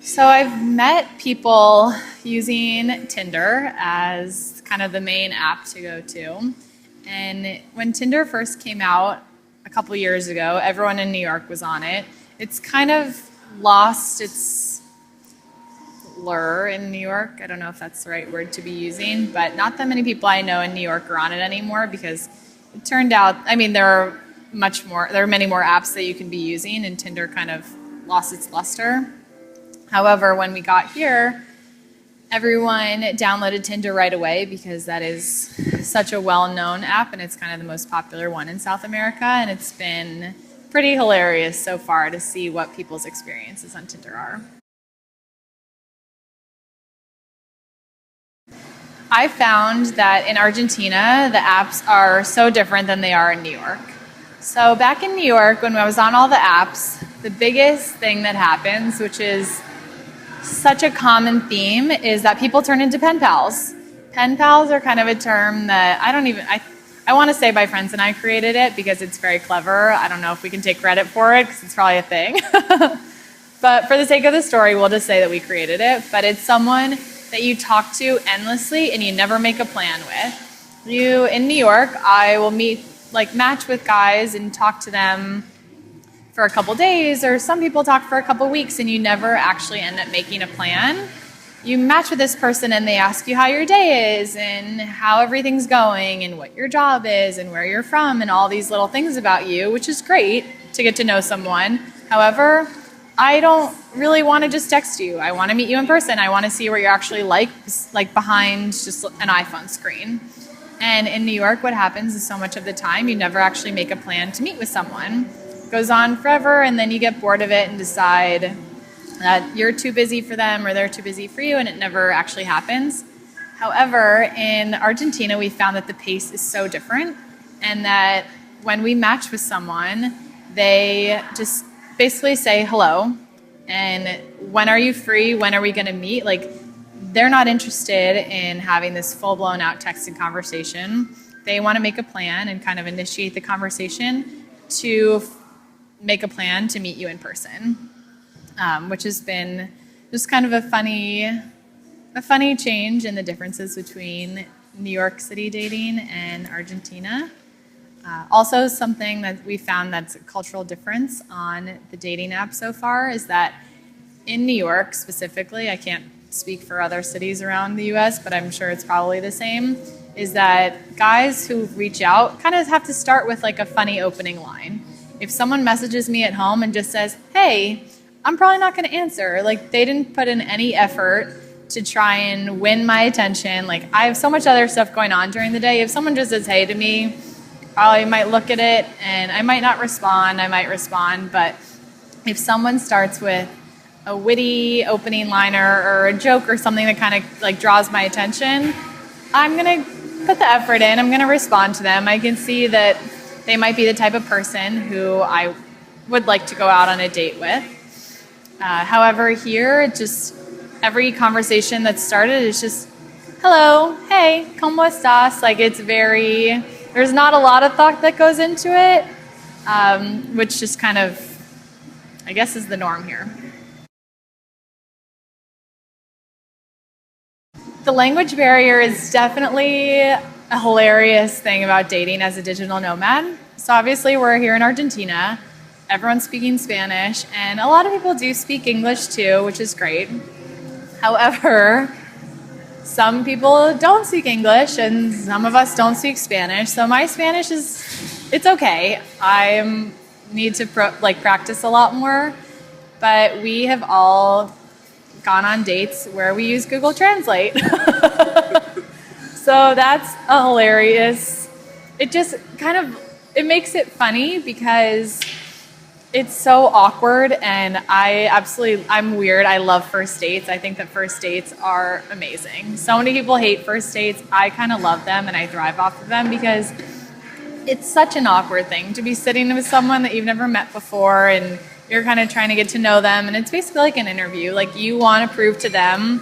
So I've met people using Tinder as kind of the main app to go to. And when Tinder first came out a couple years ago, everyone in New York was on it. It's kind of lost its lure in New York. I don't know if that's the right word to be using, but not that many people I know in New York are on it anymore because it turned out, there are many more apps that you can be using, and Tinder kind of lost its luster. However, when we got here, everyone downloaded Tinder right away because that is such a well-known app and it's kind of the most popular one in South America, and it's been pretty hilarious so far to see what people's experiences on Tinder are. I found that in Argentina, the apps are so different than they are in New York. So back in New York, when I was on all the apps, the biggest thing that happens, which is such a common theme, is that people turn into pen pals. Pen pals are kind of a term that I want to say my friends and I created it because it's very clever. I don't know if we can take credit for it because it's probably a thing. But for the sake of the story, we'll just say that we created it. But it's someone that you talk to endlessly and you never make a plan with. In New York, I will match with guys and talk to them for a couple days, or some people talk for a couple weeks and you never actually end up making a plan. You match with this person and they ask you how your day is and how everything's going and what your job is and where you're from and all these little things about you, which is great to get to know someone. However, I don't really want to just text you. I want to meet you in person. I want to see what you're actually like behind just an iPhone screen. And in New York, what happens is so much of the time you never actually make a plan to meet with someone. It goes on forever, and then you get bored of it and decide that you're too busy for them or they're too busy for you, and it never actually happens. However, in Argentina, we found that the pace is so different, and that when we match with someone, they just basically say hello, and when are you free? When are we going to meet? They're not interested in having this full-blown out texting conversation. They want to make a plan and kind of initiate the conversation to make a plan to meet you in person, which has been just kind of a funny change in the differences between New York City dating and Argentina. Also, something that we found that's a cultural difference on the dating app so far is that in New York specifically, I can't speak for other cities around the US, but I'm sure it's probably the same, is that guys who reach out kind of have to start with a funny opening line. If someone messages me at home and just says, hey, I'm probably not going to answer. They didn't put in any effort to try and win my attention. I have so much other stuff going on during the day. If someone just says hey to me, I might look at it and I might not respond. I might respond. But if someone starts with a witty opening liner or a joke or something that kind of draws my attention, I'm going to put the effort in. I'm going to respond to them. I can see that they might be the type of person who I would like to go out on a date with. However, here, just every conversation that's started is just, hello, hey, ¿cómo estás? There's not a lot of thought that goes into it, which just kind of, I guess, is the norm here. The language barrier is definitely a hilarious thing about dating as a digital nomad. So obviously we're here in Argentina, everyone's speaking Spanish, and a lot of people do speak English too, which is great. However, some people don't speak English and some of us don't speak Spanish. So my Spanish it's okay. I need to practice a lot more, but we have all gone on dates where we use Google Translate. So that's a hilarious. It just it makes it funny because it's so awkward, and I'm weird. I love first dates. I think that first dates are amazing. So many people hate first dates. I kind of love them and I thrive off of them because it's such an awkward thing to be sitting with someone that you've never met before and you're kind of trying to get to know them, and it's basically like an interview. You want to prove to them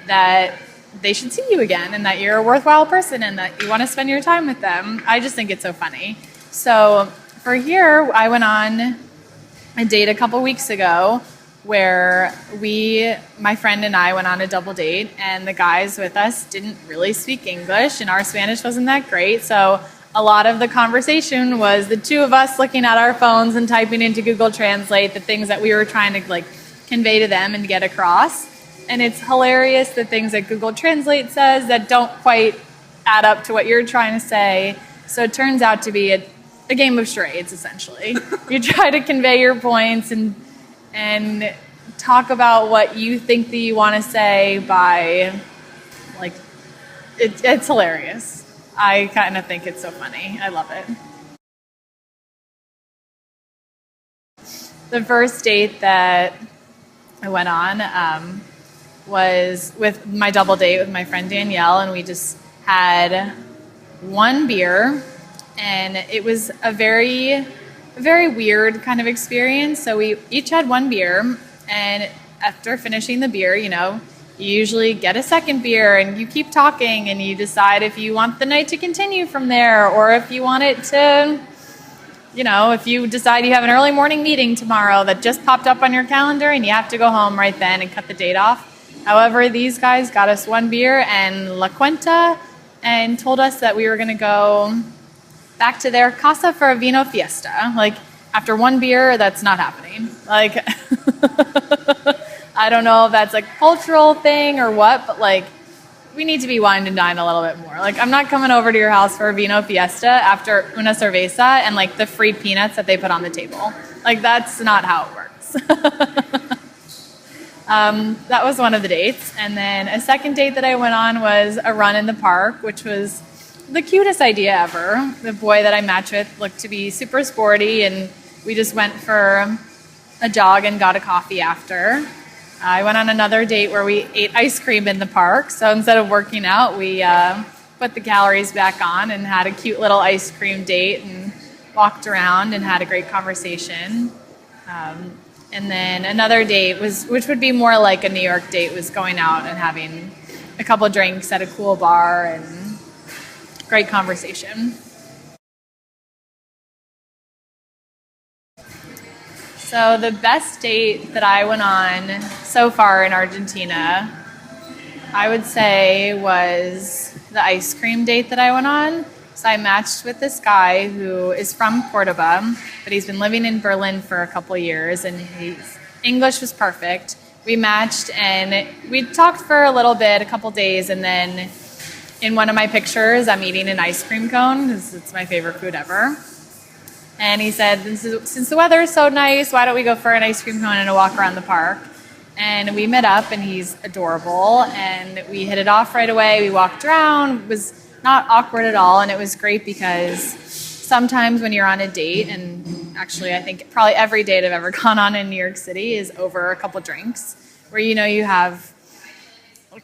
that they should see you again and that you're a worthwhile person and that you want to spend your time with them. I just think it's so funny. So for here, I went on a date a couple weeks ago where my friend and I went on a double date, and the guys with us didn't really speak English, and our Spanish wasn't that great. So a lot of the conversation was the two of us looking at our phones and typing into Google Translate the things that we were trying to like convey to them and get across. And it's hilarious the things that Google Translate says that don't quite add up to what you're trying to say. So it turns out to be a game of charades, essentially. You try to convey your points and talk about what you think that you want to say by, like, it's hilarious. I kind of think it's so funny. I love it. The first date that I went on was with my double date with my friend Danielle, and we just had one beer, and it was a very weird kind of experience. So we each had one beer, and after finishing the beer, you usually get a second beer and you keep talking and you decide if you want the night to continue from there, or if you want it to, if you decide you have an early morning meeting tomorrow that just popped up on your calendar and you have to go home right then and cut the date off. However, these guys got us one beer and La Cuenta and told us that we were going to go back to their casa for a vino fiesta. Like, after one beer, that's not happening. Like, I don't know if that's a cultural thing or what, but like, we need to be wined and dined a little bit more. Like, I'm not coming over to your house for a vino fiesta after una cerveza and like the free peanuts that they put on the table. Like, that's not how it works. That was one of the dates. And then a second date that I went on was a run in the park, which was the cutest idea ever. The boy that I matched with looked to be super sporty, and we just went for a jog and got a coffee after. I went on another date where we ate ice cream in the park. So instead of working out, we put the calories back on and had a cute little ice cream date and walked around and had a great conversation. And then another date which would be more like a New York date, was going out and having a couple drinks at a cool bar and great conversation. So the best date that I went on so far in Argentina, I would say, was the ice cream date that I went on. So I matched with this guy who is from Cordoba, but he's been living in Berlin for a couple years, and his English was perfect. We matched and we talked for a little bit, a couple days, and then in one of my pictures, I'm eating an ice cream cone because it's my favorite food ever. And he said, since the weather is so nice, why don't we go for an ice cream cone and a walk around the park? And we met up, and he's adorable, and we hit it off right away. We walked around. It was not awkward at all, and it was great because sometimes when you're on a date, and actually I think probably every date I've ever gone on in New York City is over a couple drinks, where you have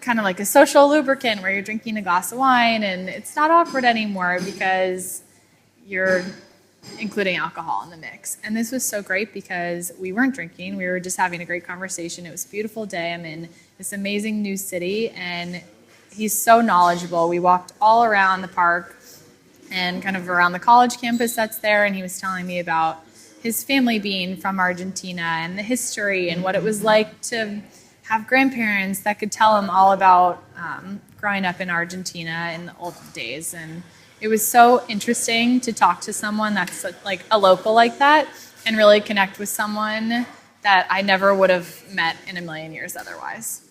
kind of like a social lubricant where you're drinking a glass of wine, and it's not awkward anymore because you're including alcohol in the mix. And this was so great because we weren't drinking, we were just having a great conversation. It was a beautiful day. I'm in this amazing new city, and he's so knowledgeable. We walked all around the park and kind of around the college campus that's there, and he was telling me about his family being from Argentina and the history and what it was like to have grandparents that could tell him all about growing up in Argentina in the old days. And it was so interesting to talk to someone that's like a local like that and really connect with someone that I never would have met in a million years otherwise.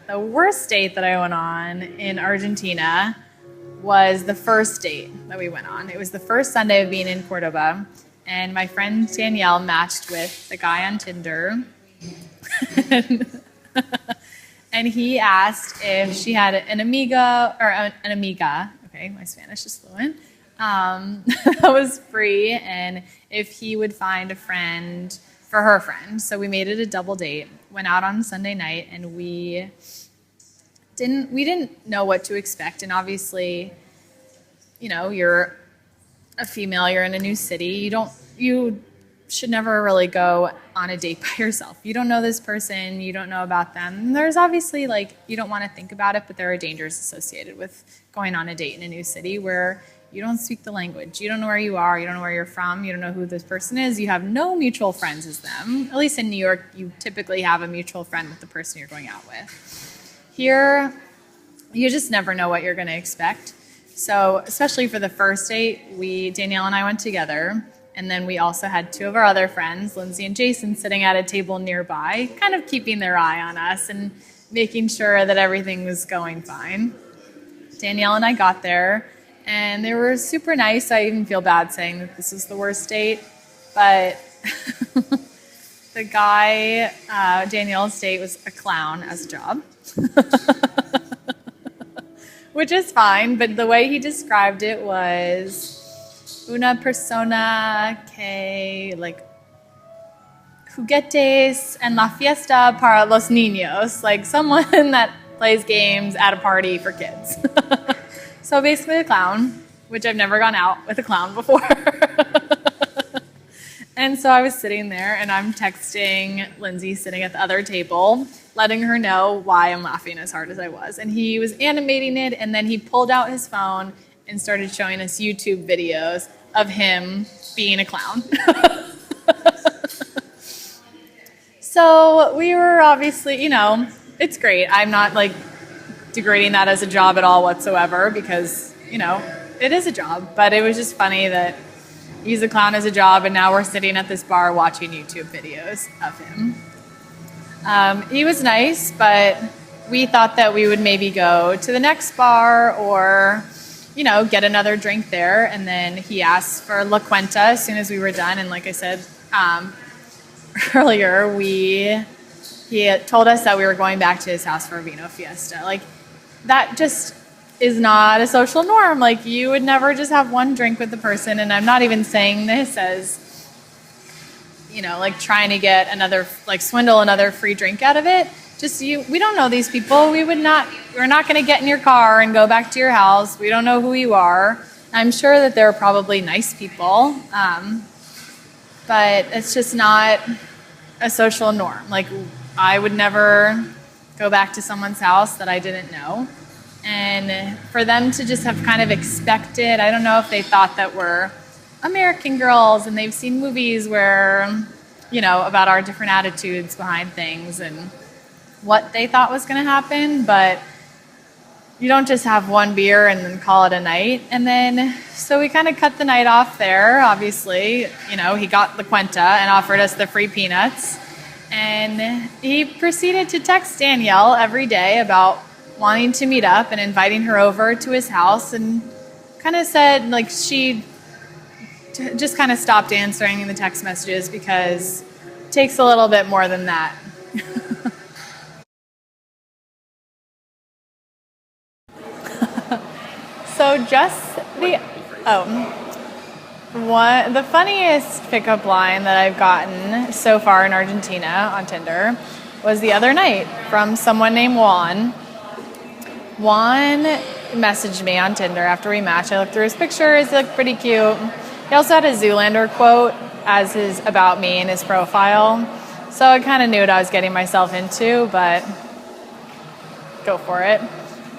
The worst date that I went on in Argentina was the first date that we went on. It was the first Sunday of being in Cordoba, and my friend Danielle matched with the guy on Tinder. And he asked if she had an amiga, or an amiga, okay, my Spanish is fluent, that was free, and if he would find a friend for her friend. So we made it a double date, went out on Sunday night, and we didn't know what to expect. And obviously, you're a female, you're in a new city, you should never really go on a date by yourself. You don't know this person, you don't know about them. And there's obviously, you don't want to think about it, but there are dangers associated with going on a date in a new city where You don't speak the language. You don't know where you are. You don't know where you're from. You don't know who this person is. You have no mutual friends as them. At least in New York, you typically have a mutual friend with the person you're going out with. Here, you just never know what you're going to expect. So especially for the first date, Danielle and I went together. And then we also had two of our other friends, Lindsay and Jason, sitting at a table nearby, kind of keeping their eye on us and making sure that everything was going fine. Danielle and I got there, and they were super nice. I even feel bad saying that this was the worst date. But the guy, Danielle's date, was a clown as a job. Which is fine, but the way he described it was una persona que, like, juguetes en la fiesta para los niños, like someone that plays games at a party for kids. So basically a clown, which I've never gone out with a clown before. And so I was sitting there and I'm texting Lindsay sitting at the other table, letting her know why I'm laughing as hard as I was. And he was animating it, and then he pulled out his phone and started showing us YouTube videos of him being a clown. So we were obviously, it's great. I'm not like degrading that as a job at all whatsoever because, it is a job. But it was just funny that he's a clown as a job, and now we're sitting at this bar watching YouTube videos of him. He was nice, but we thought that we would maybe go to the next bar or, get another drink there. And then he asked for La Cuenta as soon as we were done. And like I said earlier, he had told us that we were going back to his house for a vino fiesta. Like, that just is not a social norm. Like, you would never just have one drink with the person. And I'm not even saying this as, like trying to get swindle another free drink out of it. We don't know these people. We're not going to get in your car and go back to your house. We don't know who you are. I'm sure that they're probably nice people. But it's just not a social norm. Like, I would never go back to someone's house that I didn't know. And for them to just have kind of expected, I don't know if they thought that we're American girls and they've seen movies where, about our different attitudes behind things and what they thought was going to happen. But you don't just have one beer and then call it a night. And then, so we kind of cut the night off there, obviously. He got La Cuenta and offered us the free peanuts. And he proceeded to text Danielle every day about wanting to meet up and inviting her over to his house, and kind of said, like, she just kind of stopped answering the text messages because it takes a little bit more than that. So the funniest pickup line that I've gotten so far in Argentina on Tinder was the other night from someone named Juan. Juan messaged me on Tinder after we matched. I looked through his pictures. He looked pretty cute. He also had a Zoolander quote as his about me in his profile. So I kind of knew what I was getting myself into, but go for it.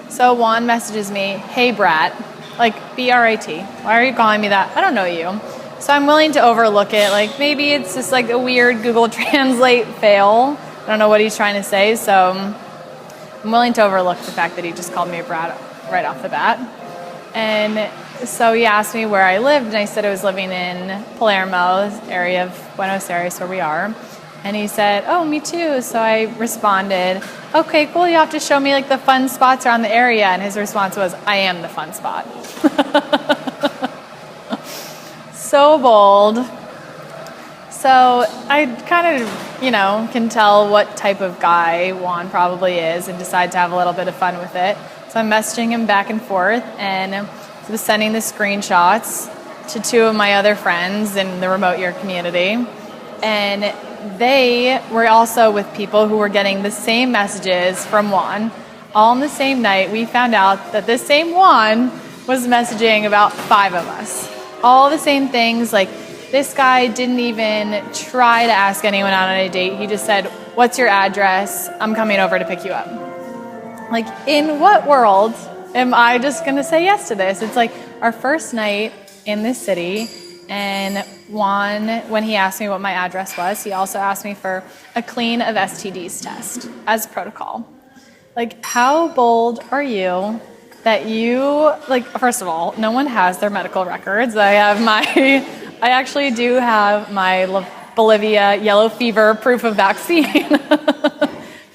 So Juan messages me, "Hey, brat," like B-R-A-T. Why are you calling me that? I don't know you. So I'm willing to overlook it. Like, maybe it's just like a weird Google Translate fail. I don't know what he's trying to say, so I'm willing to overlook the fact that he just called me a brat right off the bat. And so he asked me where I lived, and I said I was living in Palermo, area of Buenos Aires where we are. And he said, "Oh, me too." So I responded, "Okay, cool, you have to show me like the fun spots around the area." And his response was, "I am the fun spot." So bold. So I kind of, can tell what type of guy Juan probably is and decide to have a little bit of fun with it. So I'm messaging him back and forth and was sending the screenshots to two of my other friends in the Remote Year community. And they were also with people who were getting the same messages from Juan. All on the same night, we found out that this same Juan was messaging about 5 of us. All the same things, like this guy didn't even try to ask anyone out on a date. He just said, "What's your address? I'm coming over to pick you up." Like, in what world am I just going to say yes to this? It's like, our first night in this city, and Juan, when he asked me what my address was, he also asked me for a clean of STDs test as protocol. Like, how bold are you that you, like, first of all, no one has their medical records. I actually do have my Bolivia yellow fever proof of vaccine,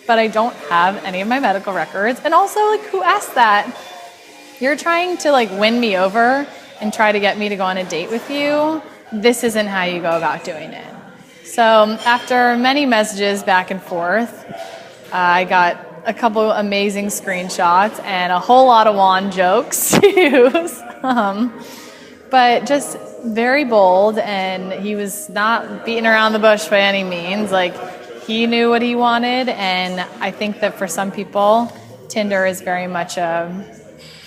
but I don't have any of my medical records. And also, like, who asked that? You're trying to, like, win me over and try to get me to go on a date with you. This isn't how you go about doing it. So after many messages back and forth, I got a couple amazing screenshots and a whole lot of Juan jokes to use. But just very bold, and he was not beating around the bush by any means. Like, he knew what he wanted, and I think that for some people, Tinder is very much a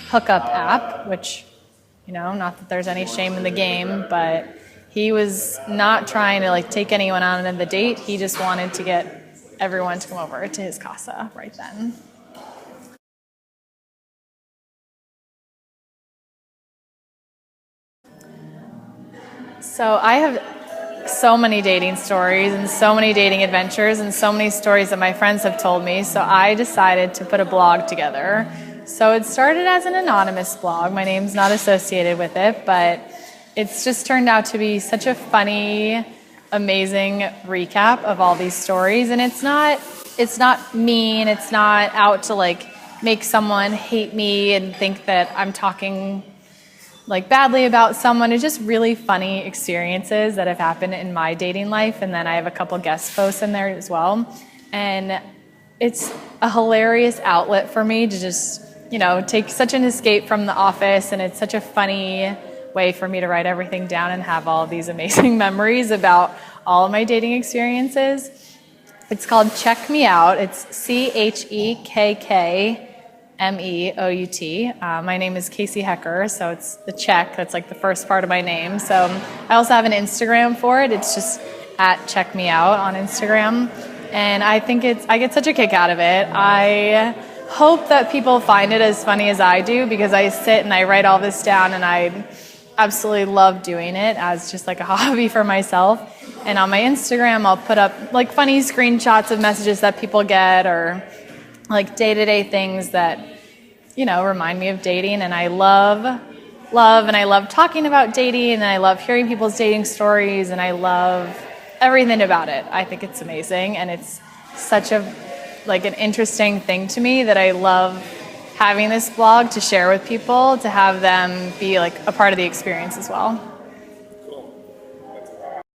hookup app, which, not that there's any shame in the game, but he was not trying to, like, take anyone on the date. He just wanted to get everyone to come over to his casa right then. So I have so many dating stories and so many dating adventures and so many stories that my friends have told me, so I decided to put a blog together. So it started as an anonymous blog. My name's not associated with it, but it's just turned out to be such a funny, amazing recap of all these stories. And it's not mean. It's not out to, like, make someone hate me and think that I'm talking, like, badly about someone. It's just really funny experiences that have happened in my dating life. And then I have a couple guest posts in there as well. And it's a hilarious outlet for me to just, take such an escape from the office. And it's such a funny way for me to write everything down and have all these amazing memories about all of my dating experiences. It's called Check Me Out. It's CheckMeout. My name is Casey Hecker, so it's the check. That's like the first part of my name. So I also have an Instagram for it. It's just at Check Me Out on Instagram. And I think I get such a kick out of it. I hope that people find it as funny as I do, because I sit and I write all this down, and I absolutely love doing it as just like a hobby for myself. And on my Instagram, I'll put up, like, funny screenshots of messages that people get, or, like, day-to-day things that, remind me of dating. And I love talking about dating, and I love hearing people's dating stories, and I love everything about it. I think it's amazing, and it's such an interesting thing to me that I love having this blog to share with people, to have them be, like, a part of the experience as well.